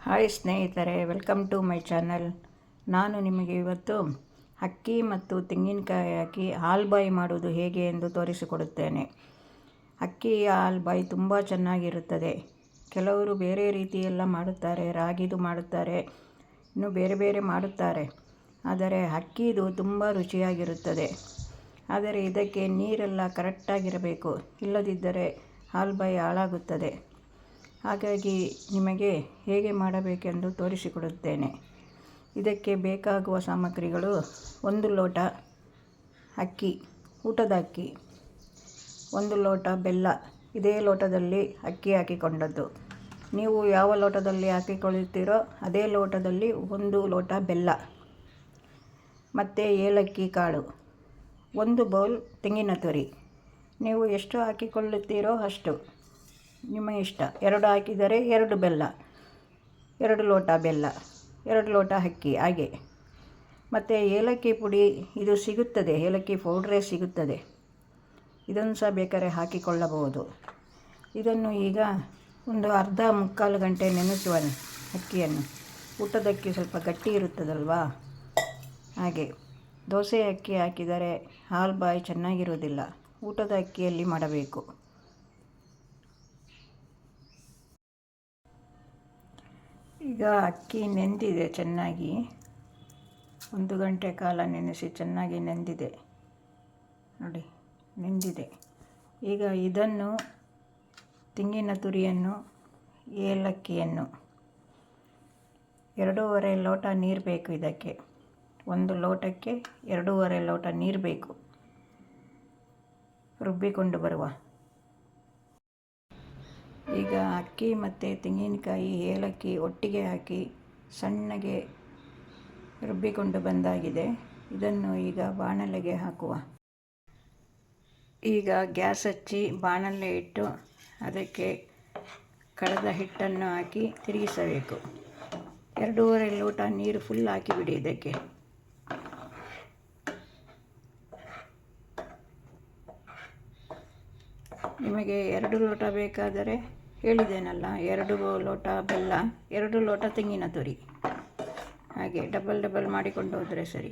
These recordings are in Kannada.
ಹಾಯ್ ಸ್ನೇಹಿತರೆ, ವೆಲ್ಕಮ್ ಟು ಮೈ ಚಾನಲ್. ನಾನು ನಿಮಗೆ ಇವತ್ತು ಅಕ್ಕಿ ಮತ್ತು ತೆಂಗಿನಕಾಯಿ ಹಾಕಿ ಹಾಲ್ಬಾಯಿ ಮಾಡೋದು ಹೇಗೆ ಎಂದು ತೋರಿಸಿಕೊಡುತ್ತೇನೆ. ಅಕ್ಕಿ ಹಾಲ್ಬಾಯಿ ತುಂಬ ಚೆನ್ನಾಗಿರುತ್ತದೆ. ಕೆಲವರು ಬೇರೆ ರೀತಿಯೆಲ್ಲ ಮಾಡುತ್ತಾರೆ, ರಾಗಿದು ಮಾಡುತ್ತಾರೆ, ಇನ್ನು ಬೇರೆ ಬೇರೆ ಮಾಡುತ್ತಾರೆ. ಆದರೆ ಅಕ್ಕಿದು ತುಂಬ ರುಚಿಯಾಗಿರುತ್ತದೆ. ಆದರೆ ಇದಕ್ಕೆ ನೀರೆಲ್ಲ ಕರೆಕ್ಟಾಗಿರಬೇಕು, ಇಲ್ಲದಿದ್ದರೆ ಹಾಲ್ಬಾಯಿ ಹಾಳಾಗುತ್ತದೆ. ಹಾಗಾಗಿ ನಿಮಗೆ ಹೇಗೆ ಮಾಡಬೇಕೆಂದು ತೋರಿಸಿಕೊಡುತ್ತೇನೆ. ಇದಕ್ಕೆ ಬೇಕಾಗುವ ಸಾಮಗ್ರಿಗಳು: 1 ಲೋಟ ಅಕ್ಕಿ, ಊಟದ ಅಕ್ಕಿ, 1 ಲೋಟ ಬೆಲ್ಲ. ಇದೇ ಲೋಟದಲ್ಲಿ ಅಕ್ಕಿ ಹಾಕಿಕೊಂಡದ್ದು. ನೀವು ಯಾವ ಲೋಟದಲ್ಲಿ ಹಾಕಿಕೊಳ್ಳುತ್ತೀರೋ ಅದೇ ಲೋಟದಲ್ಲಿ 1 ಲೋಟ ಬೆಲ್ಲ, ಮತ್ತು ಏಲಕ್ಕಿ ಕಾಳು, 1 ಬೌಲ್ ತೆಂಗಿನ ತುರಿ. ನೀವು ಎಷ್ಟು ಹಾಕಿಕೊಳ್ಳುತ್ತೀರೋ ಅಷ್ಟು, ನಿಮ್ಮ ಇಷ್ಟ. 2 ಹಾಕಿದರೆ 2 ಬೆಲ್ಲ, 2 ಲೋಟ ಬೆಲ್ಲ, 2 ಲೋಟ ಅಕ್ಕಿ ಹಾಗೆ. ಮತ್ತು ಏಲಕ್ಕಿ ಪುಡಿ ಇದು ಸಿಗುತ್ತದೆ, ಏಲಕ್ಕಿ ಪೌಡ್ರೇ ಸಿಗುತ್ತದೆ. ಇದನ್ನು ಸಹ ಬೇಕಾದ್ರೆ ಹಾಕಿಕೊಳ್ಳಬಹುದು. ಇದನ್ನು ಈಗ ಒಂದು ಅರ್ಧ ಮುಕ್ಕಾಲು ಗಂಟೆ ನೆನೆಸುವ ಅಕ್ಕಿಯನ್ನು. ಊಟದ ಅಕ್ಕಿ ಸ್ವಲ್ಪ ಗಟ್ಟಿ ಇರುತ್ತದಲ್ವಾ, ಹಾಗೆ. ದೋಸೆ ಅಕ್ಕಿ ಹಾಕಿದರೆ ಹಾಲ್ಬಾಯಿ ಚೆನ್ನಾಗಿರುವುದಿಲ್ಲ, ಊಟದ ಅಕ್ಕಿಯಲ್ಲಿ ಮಾಡಬೇಕು. ಈಗ ಅಕ್ಕಿ ನೆಂದಿದೆ ಚೆನ್ನಾಗಿ, 1 ಗಂಟೆ ಕಾಲ ನೆನೆಸಿ ಚೆನ್ನಾಗಿ ನೆಂದಿದೆ ನೋಡಿ, ನೆಂದಿದೆ. ಈಗ ಇದನ್ನು ತೆಂಗಿನ ತುರಿಯನ್ನು, ಏಲಕ್ಕಿಯನ್ನು, 2.5 ಲೋಟ ನೀರು ಬೇಕು ಇದಕ್ಕೆ. 1 ಲೋಟಕ್ಕೆ 2.5 ಲೋಟ ನೀರು ಬೇಕು, ರುಬ್ಬಿಕೊಂಡು ಬರುವ. ಈಗ ಅಕ್ಕಿ ಮತ್ತು ತೆಂಗಿನಕಾಯಿ, ಏಲಕ್ಕಿ ಒಟ್ಟಿಗೆ ಹಾಕಿ ಸಣ್ಣಗೆ ರುಬ್ಬಿಕೊಂಡು ಬಂದಾಗಿದೆ. ಇದನ್ನು ಈಗ ಬಾಣಲೆಗೆ ಹಾಕುವ. ಈಗ ಗ್ಯಾಸ್ ಹಚ್ಚಿ ಬಾಣಲೆ ಇಟ್ಟು ಅದಕ್ಕೆ ಕಡೆದ ಹಿಟ್ಟನ್ನು ಹಾಕಿ ತಿರುಗಿಸಬೇಕು. 2.5 ಲೋಟ ನೀರು ಫುಲ್ ಹಾಕಿಬಿಡಿ ಇದಕ್ಕೆ. ನಿಮಗೆ 2 ಲೋಟ ಬೇಕಾದರೆ ಹೇಳಿದ್ದೇನಲ್ಲ, 2 ಲೋಟ ಬೆಲ್ಲ, 2 ಲೋಟ ತೆಂಗಿನ ತುರಿ, ಹಾಗೆ ಡಬಲ್ ಮಾಡಿಕೊಂಡು ಹೋದರೆ ಸರಿ.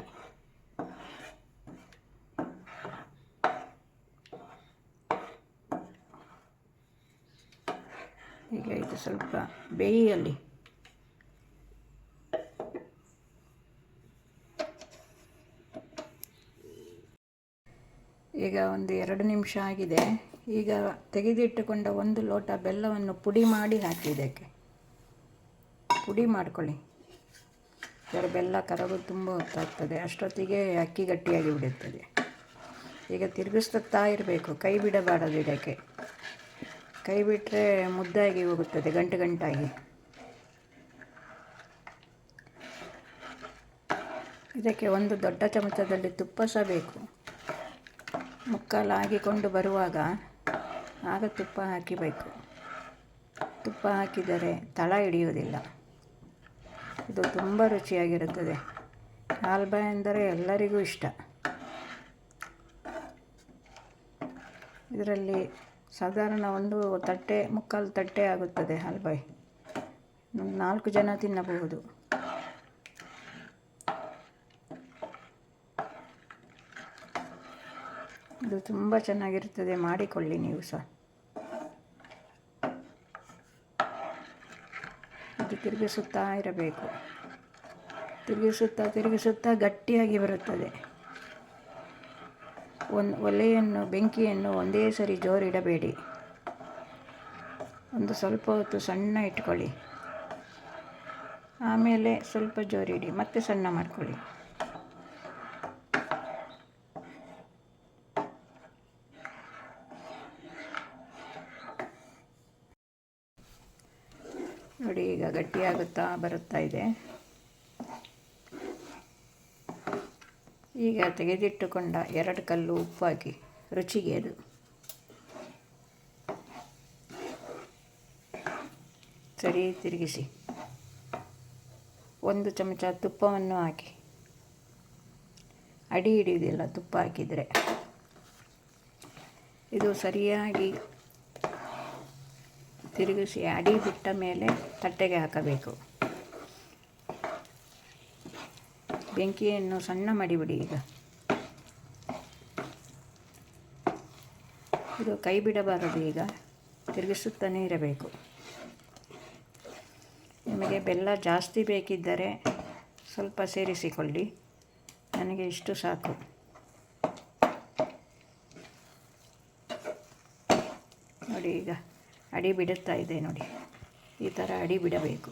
ಈಗ ಇದು ಸ್ವಲ್ಪ ಬೇಯಲಿ. ಈಗ ಒಂದು 2 ನಿಮಿಷ ಆಗಿದೆ. ಈಗ ತೆಗೆದಿಟ್ಟುಕೊಂಡ 1 ಲೋಟ ಬೆಲ್ಲವನ್ನು ಪುಡಿ ಮಾಡಿ ಹಾಕಿ ಇದಕ್ಕೆ. ಪುಡಿ ಮಾಡ್ಕೊಳ್ಳಿ, ಇದರ ಬೆಲ್ಲ ಕರಗೋದು ತುಂಬ ಹೊತ್ತಾಗ್ತದೆ. ಅಷ್ಟೊತ್ತಿಗೆ ಅಕ್ಕಿ ಗಟ್ಟಿಯಾಗಿ ಬಿಡುತ್ತದೆ. ಈಗ ತಿರುಗಿಸ್ತಾ ಇರಬೇಕು, ಕೈ ಬಿಡಬಾರದು ಇದಕ್ಕೆ. ಕೈ ಬಿಟ್ಟರೆ ಮುದ್ದಾಗಿ ಹೋಗುತ್ತದೆ, ಗಂಟಾಗಿ. ಇದಕ್ಕೆ 1 ದೊಡ್ಡ ಚಮಚದಲ್ಲಿ ತುಪ್ಪ ಸಹ ಬೇಕು. ಮುಕ್ಕಾಲು ಹಾಕಿಕೊಂಡು ಬರುವಾಗ ಆಗ ತುಪ್ಪ ಹಾಕಬೇಕು. ತುಪ್ಪ ಹಾಕಿದರೆ ತಳ ಹಿಡಿಯುವುದಿಲ್ಲ. ಇದು ತುಂಬ ರುಚಿಯಾಗಿರುತ್ತದೆ. ಹಾಲ್ಬಾಯಿ ಅಂದರೆ ಎಲ್ಲರಿಗೂ ಇಷ್ಟ. ಇದರಲ್ಲಿ ಸಾಧಾರಣ 1 ತಟ್ಟೆ, ಮುಕ್ಕಾಲು ತಟ್ಟೆ ಆಗುತ್ತದೆ ಹಾಲ್ಬಾಯಿ. 4 ಜನ ತಿನ್ನಬಹುದು. ಇದು ತುಂಬ ಚೆನ್ನಾಗಿರುತ್ತದೆ, ಮಾಡಿಕೊಳ್ಳಿ ನೀವು ಸಹ. ಇದು ತಿರುಗಿಸುತ್ತಾ ಇರಬೇಕು. ತಿರುಗಿಸುತ್ತಾ ಗಟ್ಟಿಯಾಗಿ ಬರುತ್ತದೆ. ಬೆಂಕಿಯನ್ನು ಒಂದೇ ಸರಿ ಜೋರಿಡಬೇಡಿ. ಒಂದು ಸ್ವಲ್ಪ ಹೊತ್ತು ಸಣ್ಣ ಇಟ್ಕೊಳ್ಳಿ, ಆಮೇಲೆ ಸ್ವಲ್ಪ ಜೋರಿಡಿ, ಮತ್ತೆ ಸಣ್ಣ ಮಾಡ್ಕೊಳ್ಳಿ. ನೋಡಿ, ಈಗ ಗಟ್ಟಿಯಾಗುತ್ತಾ ಬರುತ್ತಾ ಇದೆ. ಈಗ ತೆಗೆದಿಟ್ಟುಕೊಂಡ 2 ಕಲ್ಲು ಉಪ್ಪು ಹಾಕಿ, ರುಚಿಗೆ ಅದು. ಸರಿ ತಿರುಗಿಸಿ. 1 ಚಮಚ ತುಪ್ಪವನ್ನು ಹಾಕಿ. ಅಡಿ ಹಿಡಿಯುವುದಿಲ್ಲ ತುಪ್ಪ ಹಾಕಿದರೆ. ಇದು ಸರಿಯಾಗಿ ತಿರುಗಿಸಿ ಅಡಿ ಬಿಟ್ಟ ಮೇಲೆ ತಟ್ಟೆಗೆ ಹಾಕಬೇಕು. ಬೆಂಕಿಯನ್ನು ಸಣ್ಣ ಮಾಡಿಬಿಡಿ. ಈಗ ಇದು ಕೈ ಬಿಡಬಾರದು, ಈಗ ತಿರುಗಿಸುತ್ತಲೇ ಇರಬೇಕು. ನಿಮಗೆ ಬೆಲ್ಲ ಜಾಸ್ತಿ ಬೇಕಿದ್ದರೆ ಸ್ವಲ್ಪ ಸೇರಿಸಿಕೊಳ್ಳಿ, ನನಗೆ ಇಷ್ಟು ಸಾಕು. ನೋಡಿ, ಈಗ ಅಡಿ ಬಿಡುತ್ತಾ ಇದೆ ನೋಡಿ. ಈ ಥರ ಅಡಿ ಬಿಡಬೇಕು,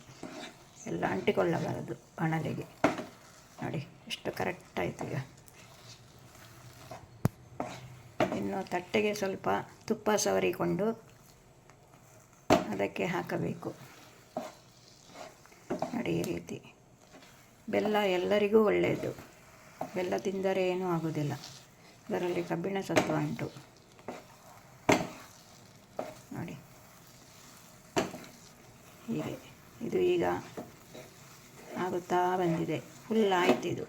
ಎಲ್ಲ ಅಂಟಿಕೊಳ್ಳಬಾರದು ಬಾಣಲೆಗೆ. ನೋಡಿ ಎಷ್ಟು ಕರೆಕ್ಟ್ ಆಯಿತು. ಈಗ ಇನ್ನು ತಟ್ಟೆಗೆ ಸ್ವಲ್ಪ ತುಪ್ಪ ಸವರಿಕೊಂಡು ಅದಕ್ಕೆ ಹಾಕಬೇಕು. ನೋಡಿ, ಈ ರೀತಿ. ಬೆಲ್ಲ ಎಲ್ಲರಿಗೂ ಒಳ್ಳೆಯದು. ಬೆಲ್ಲ ತಿಂದರೆ ಏನೂ ಆಗುವುದಿಲ್ಲ, ಅದರಲ್ಲಿ ಕಬ್ಬಿಣ ಸತ್ವ ಉಂಟು. ನೋಡಿ ಹೀಗೆ ಇದು ಈಗ ಆಗುತ್ತಾ ಬಂದಿದೆ, ಫುಲ್ ಆಯ್ತು ಇದು.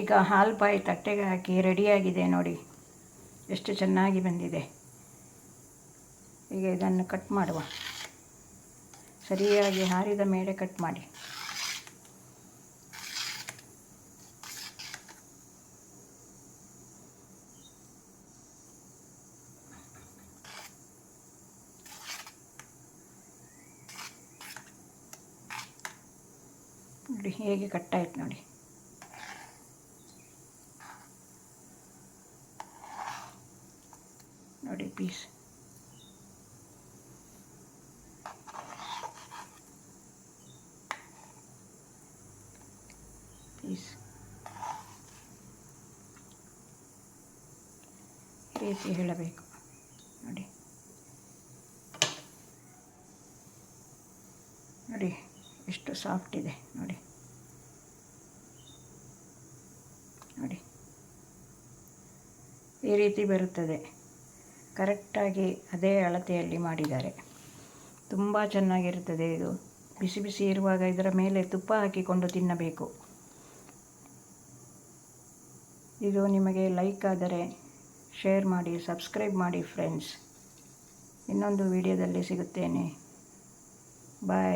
ಈಗ ಹಾಲು ಬಾಯಿ ತಟ್ಟೆಗೆ ಹಾಕಿ ರೆಡಿಯಾಗಿದೆ ನೋಡಿ, ಎಷ್ಟು ಚೆನ್ನಾಗಿ ಬಂದಿದೆ. ಈಗ ಇದನ್ನು ಕಟ್ ಮಾಡುವ. ಸರಿಯಾಗಿ ಹಾರಿದ ಮೇಲೆ ಕಟ್ ಮಾಡಿ. ನೋಡಿ ಹೇಗೆ ಕಟ್ಟಾಯ್ತು ನೋಡಿ. ನೋಡಿ ಪೀಸ್. ಈ ರೀತಿ ಹೇಳಬೇಕು ನೋಡಿ. ನೋಡಿ ಎಷ್ಟು ಸಾಫ್ಟ್ ಇದೆ ನೋಡಿ. ನೋಡಿ ಈ ರೀತಿ ಬರುತ್ತದೆ. ಕರೆಕ್ಟಾಗಿ ಅದೇ ಅಳತೆಯಲ್ಲಿ ಮಾಡಿದ್ದಾರೆ. ತುಂಬ ಚೆನ್ನಾಗಿರುತ್ತದೆ ಇದು. ಬಿಸಿ ಬಿಸಿ ಇರುವಾಗ ಇದರ ಮೇಲೆ ತುಪ್ಪ ಹಾಕಿಕೊಂಡು ತಿನ್ನಬೇಕು. ಇದು ನಿಮಗೆ ಲೈಕ್ ಆದರೆ ಶೇರ್ ಮಾಡಿ, ಸಬ್ಸ್ಕ್ರೈಬ್ ಮಾಡಿ ಫ್ರೆಂಡ್ಸ್. ಇನ್ನೊಂದು ವಿಡಿಯೋದಲ್ಲಿ ಸಿಗುತ್ತೇನೆ. ಬಾಯ್.